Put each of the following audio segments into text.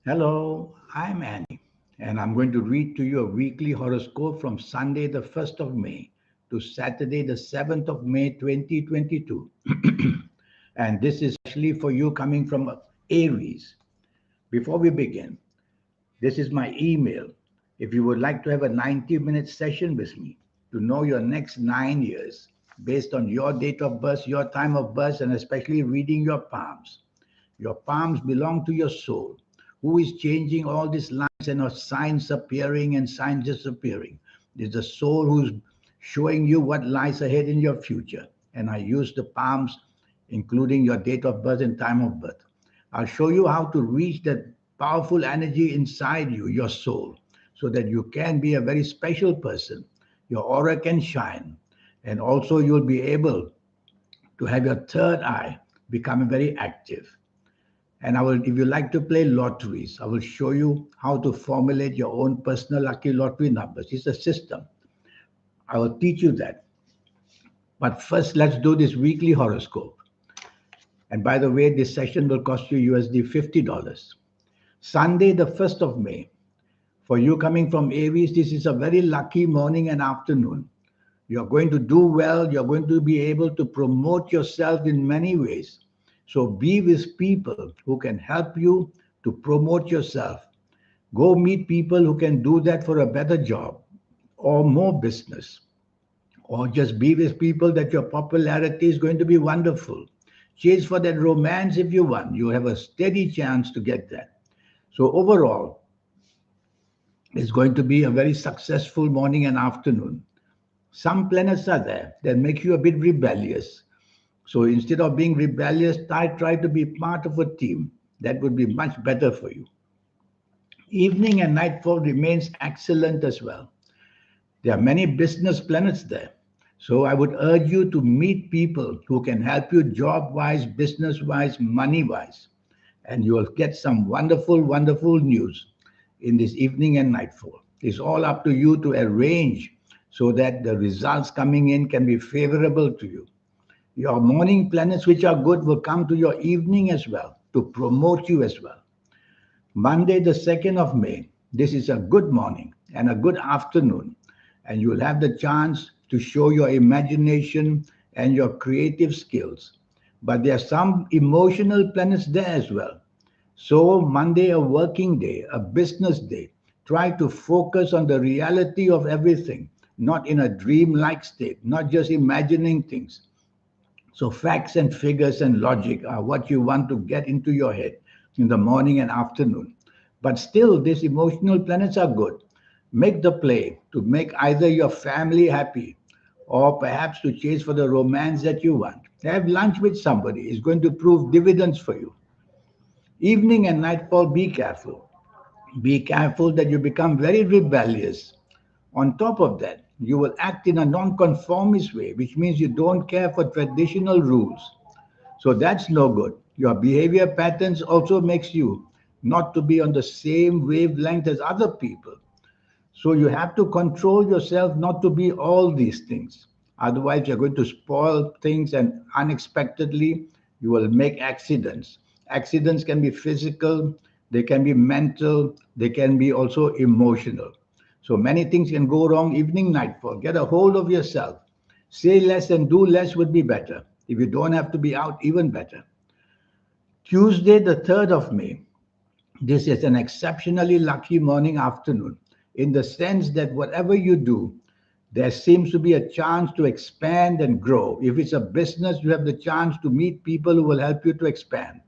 Hello, I'm Annie, and I'm going to read to you a weekly horoscope from Sunday, the 1st of May to Saturday, the 7th of May, 2022. And this is especially for you coming from Aries. Before we begin, this is my email. If you would like to have a 90-minute session with me to know your next 9 years based on your date of birth, your time of birth, and especially reading your palms. Your palms belong to your soul, who is changing all these lines and signs appearing and signs disappearing. It's the soul who's showing you what lies ahead in your future. And I use the palms, including your date of birth and time of birth. I'll show you how to reach that powerful energy inside you, your soul, so that you can be a very special person. Your aura can shine. And also, you'll be able to have your third eye become very active. And if you like to play lotteries, I will show you how to formulate your own personal lucky lottery numbers. It's a system. I will teach you that. But first, let's do this weekly horoscope. And by the way, this session will cost you USD $50. Sunday, the 1st of May. For you coming from Aries, this is a very lucky morning and afternoon. You're going to do well. You're going to be able to promote yourself in many ways. So be with people who can help you to promote yourself. Go meet people who can do that for a better job or more business. Or just be with people that your popularity is going to be wonderful. Chase for that romance if you want. You have a steady chance to get that. So overall, it's going to be a very successful morning and afternoon. Some planets are there that make you a bit rebellious. So instead of being rebellious, try to be part of a team. That would be much better for you. Evening and nightfall remains excellent as well. There are many business planets there. So I would urge you to meet people who can help you job wise, business wise, money wise. And you will get some wonderful, wonderful news in this evening and nightfall. It's all up to you to arrange so that the results coming in can be favorable to you. Your morning planets, which are good, will come to your evening as well to promote you as well. Monday, the 2nd of May, this is a good morning and a good afternoon, and you will have the chance to show your imagination and your creative skills. But there are some emotional planets there as well. So, Monday, a working day, a business day, try to focus on the reality of everything, not in a dream-like state, not just imagining things. So facts and figures and logic are what you want to get into your head in the morning and afternoon. But still, these emotional planets are good. Make the play to make either your family happy or perhaps to chase for the romance that you want. Have lunch with somebody. It's going to prove dividends for you. Evening and nightfall, be careful. Be careful that you become very rebellious. On top of that, you will act in a non-conformist way, which means you don't care for traditional rules. So that's no good. Your behavior patterns also makes you not to be on the same wavelength as other people. So you have to control yourself not to be all these things. Otherwise, you're going to spoil things and unexpectedly you will make accidents. Accidents can be physical, they can be mental, they can be also emotional. So many things can go wrong evening, nightfall. Get a hold of yourself. Say less and do less would be better. If you don't have to be out, even better. Tuesday, the 3rd of May. This is an exceptionally lucky morning afternoon in the sense that whatever you do, there seems to be a chance to expand and grow. If it's a business, you have the chance to meet people who will help you to expand.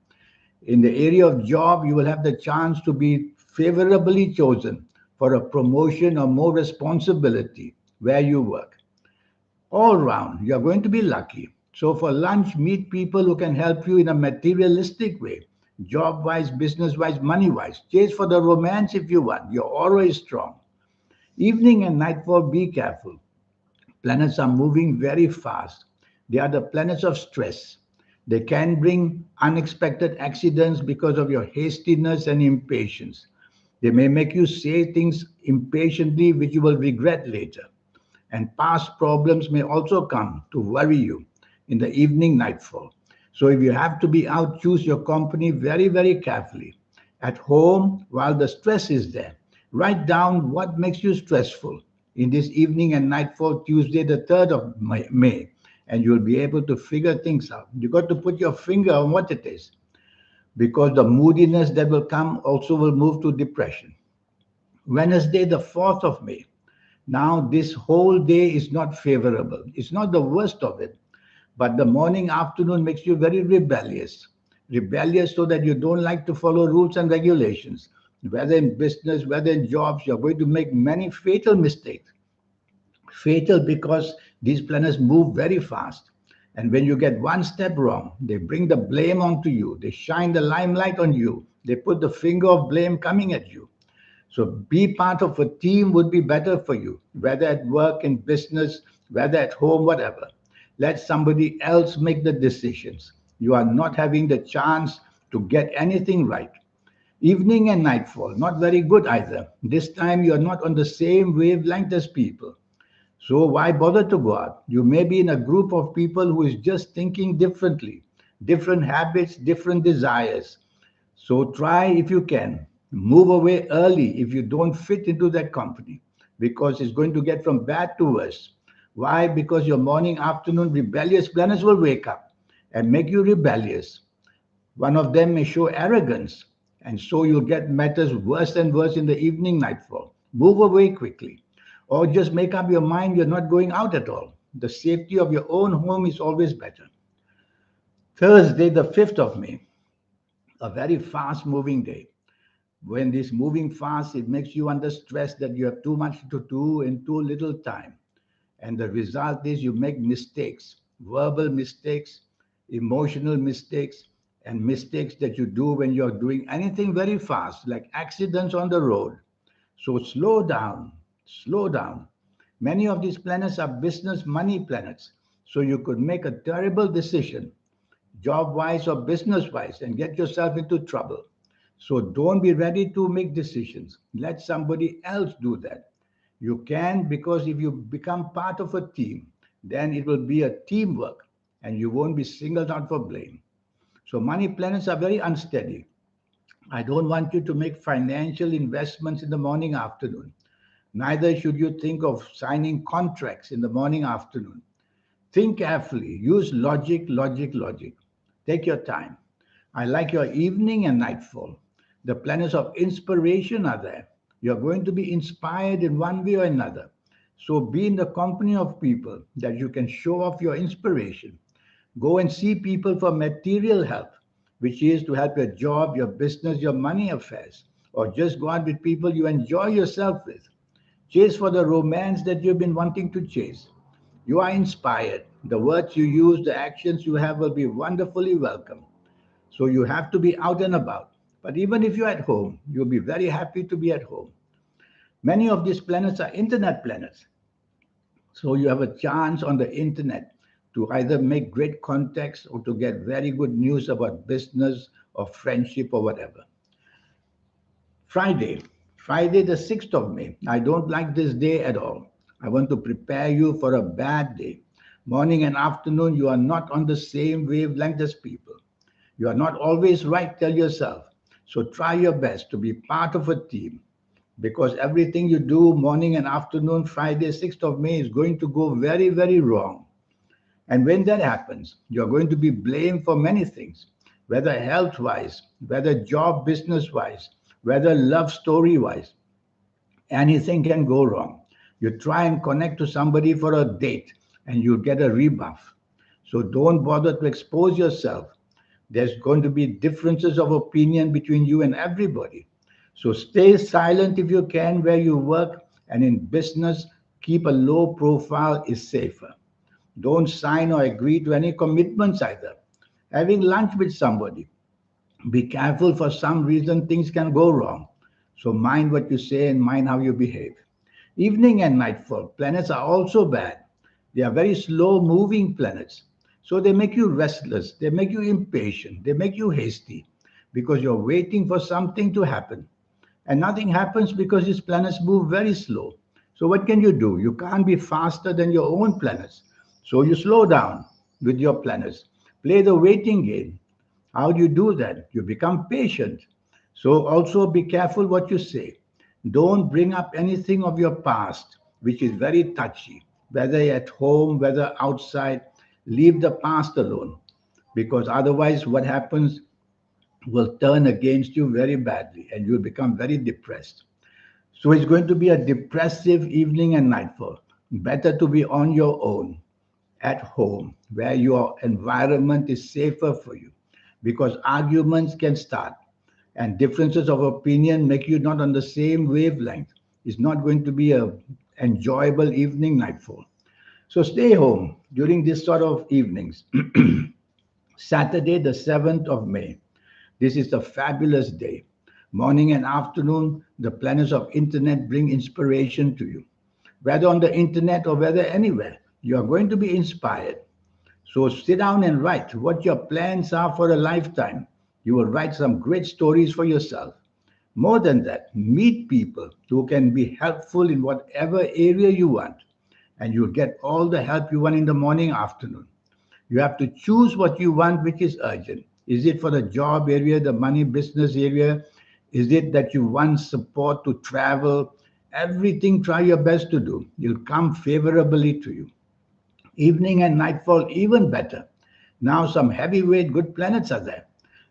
In the area of job, you will have the chance to be favorably chosen for a promotion or more responsibility where you work. All round, you're going to be lucky. So for lunch, meet people who can help you in a materialistic way, job wise, business wise, money wise. Chase for the romance if you want. Your aura is strong. Evening and nightfall, be careful. Planets are moving very fast. They are the planets of stress. They can bring unexpected accidents because of your hastiness and impatience. They may make you say things impatiently which you will regret later. And past problems may also come to worry you in the evening nightfall. So if you have to be out, choose your company very, very carefully. At home, while the stress is there, write down what makes you stressful in this evening and nightfall, Tuesday, the 3rd of May, and you'll be able to figure things out. You got to put your finger on what it is because the moodiness that will come also will move to depression. Wednesday, the 4th of May. Now, this whole day is not favorable. It's not the worst of it, but the morning afternoon makes you very rebellious. Rebellious so that you don't like to follow rules and regulations. Whether in business, whether in jobs, you're going to make many fatal mistakes. Fatal because these planets move very fast. And when you get one step wrong, they bring the blame onto you. They shine the limelight on you. They put the finger of blame coming at you. So be part of a team would be better for you, whether at work, in business, whether at home, whatever. Let somebody else make the decisions. You are not having the chance to get anything right. Evening and nightfall, not very good either. This time you are not on the same wavelength as people. So why bother to go out? You may be in a group of people who is just thinking differently, different habits, different desires. So try if you can. Move away early if you don't fit into that company because it's going to get from bad to worse. Why? Because your morning, afternoon rebellious planets will wake up and make you rebellious. One of them may show arrogance, and so you'll get matters worse and worse in the evening nightfall. Move away quickly, or just make up your mind you're not going out at all. The safety of your own home is always better. Thursday, the 5th of May, a very fast moving day. When this moving fast, it makes you under stress that you have too much to do in too little time. And the result is you make mistakes, verbal mistakes, emotional mistakes, and mistakes that you do when you're doing anything very fast, like accidents on the road. So slow down, slow down. Many of these planets are business money planets. So you could make a terrible decision, job wise or business wise, and get yourself into trouble. So don't be ready to make decisions. Let somebody else do that. You can because if you become part of a team, then it will be a teamwork and you won't be singled out for blame. So money planets are very unsteady. I don't want you to make financial investments in the morning afternoon. Neither should you think of signing contracts in the morning afternoon. Think carefully. Use logic, logic, logic. Take your time. I like your evening and nightfall. The planets of inspiration are there. You're going to be inspired in one way or another. So be in the company of people that you can show off your inspiration. Go and see people for material help, which is to help your job, your business, your money affairs, or just go out with people you enjoy yourself with. Chase for the romance that you've been wanting to chase. You are inspired. The words you use, the actions you have will be wonderfully welcome. So you have to be out and about. But even if you're at home, you'll be very happy to be at home. Many of these planets are internet planets. So you have a chance on the internet to either make great contacts or to get very good news about business or friendship or whatever. Friday, Friday the 6th of May. I don't like this day at all. I want to prepare you for a bad day. Morning and afternoon, you are not on the same wavelength as people. You are not always right, tell yourself. So try your best to be part of a team because everything you do morning and afternoon, Friday, 6th of May, is going to go very, very wrong. And when that happens, you're going to be blamed for many things, whether health wise, whether job business wise, whether love story wise. Anything can go wrong. You try and connect to somebody for a date and you get a rebuff. So don't bother to expose yourself. There's going to be differences of opinion between you and everybody. So stay silent if you can where you work, and in business, keep a low profile is safer. Don't sign or agree to any commitments either. Having lunch with somebody, be careful for some reason things can go wrong. So mind what you say and mind how you behave. Evening and nightfall planets are also bad. They are very slow moving planets. So they make you restless, they make you impatient, they make you hasty because you're waiting for something to happen. And nothing happens because these planets move very slow. So what can you do? You can't be faster than your own planets. So you slow down with your planets. Play the waiting game. How do you do that? You become patient. So also be careful what you say. Don't bring up anything of your past, which is very touchy, whether at home, whether outside. Leave the past alone, because otherwise, what happens will turn against you very badly and you'll become very depressed. So it's going to be a depressive evening and nightfall. Better to be on your own at home where your environment is safer for you, because arguments can start and differences of opinion make you not on the same wavelength. It's not going to be a enjoyable evening nightfall. So stay home during this sort of evenings. Saturday, the 7th of May. This is a fabulous day. Morning and afternoon, the planets of internet bring inspiration to you. Whether on the internet or whether anywhere, you are going to be inspired. So sit down and write what your plans are for a lifetime. You will write some great stories for yourself. More than that, meet people who can be helpful in whatever area you want, and you'll get all the help you want in the morning, afternoon. You have to choose what you want, which is urgent. Is it for the job area, the money business area? Is it that you want support to travel? Everything, try your best to do. You'll come favorably to you. Evening and nightfall, even better. Now, some heavyweight good planets are there.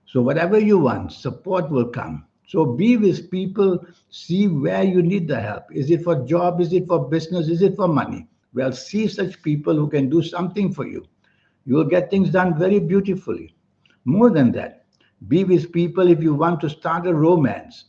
So, whatever you want, support will come. So, be with people, see where you need the help. Is it for job? Is it for business? Is it for money? Well, see such people who can do something for you. You will get things done very beautifully. More than that, be with people if you want to start a romance.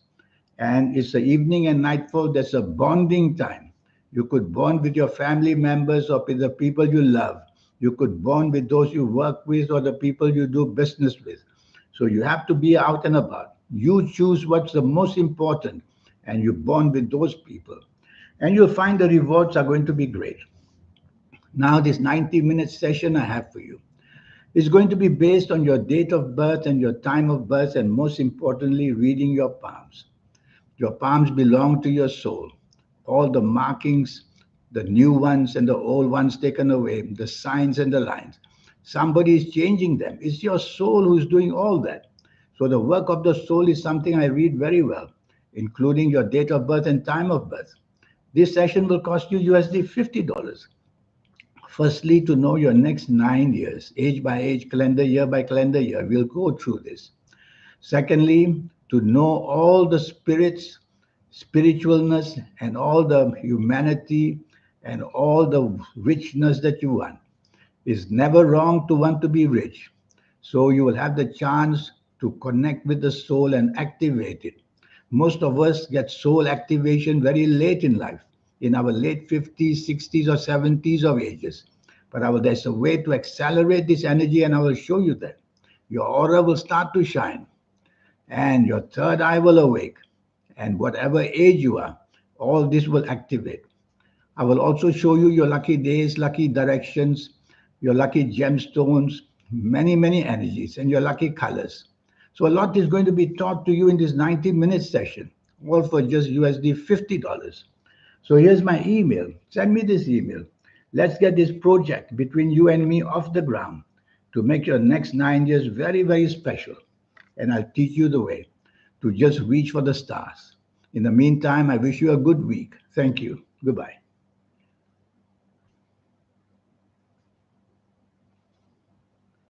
And it's the evening and nightfall, that's a bonding time. You could bond with your family members or with the people you love. You could bond with those you work with or the people you do business with. So you have to be out and about. You choose what's the most important and you bond with those people. And you'll find the rewards are going to be great. Now, this 90-minute session I have for you is going to be based on your date of birth and your time of birth, and most importantly, reading your palms. Your palms belong to your soul. All the markings, the new ones and the old ones taken away, the signs and the lines. Somebody is changing them. It's your soul who's doing all that. So the work of the soul is something I read very well, including your date of birth and time of birth. This session will cost you USD $50. Firstly, to know your next 9 years, age by age, calendar year by calendar year. We'll go through this. Secondly, to know all the spirits, spiritualness, and all the humanity and all the richness that you want. It's never wrong to want to be rich. So you will have the chance to connect with the soul and activate it. Most of us get soul activation very late in life, in our late 50s, 60s, or 70s of ages. But there's a way to accelerate this energy, and I will show you that. Your aura will start to shine and your third eye will awake. And whatever age you are, all this will activate. I will also show you your lucky days, lucky directions, your lucky gemstones, many, many energies, and your lucky colors. So a lot is going to be taught to you in this 90-minute session, all for just USD $50. So here's my email. Send me this email. Let's get this project between you and me off the ground to make your next 9 years very, very special. And I'll teach you the way to just reach for the stars. In the meantime, I wish you a good week. Thank you. Goodbye.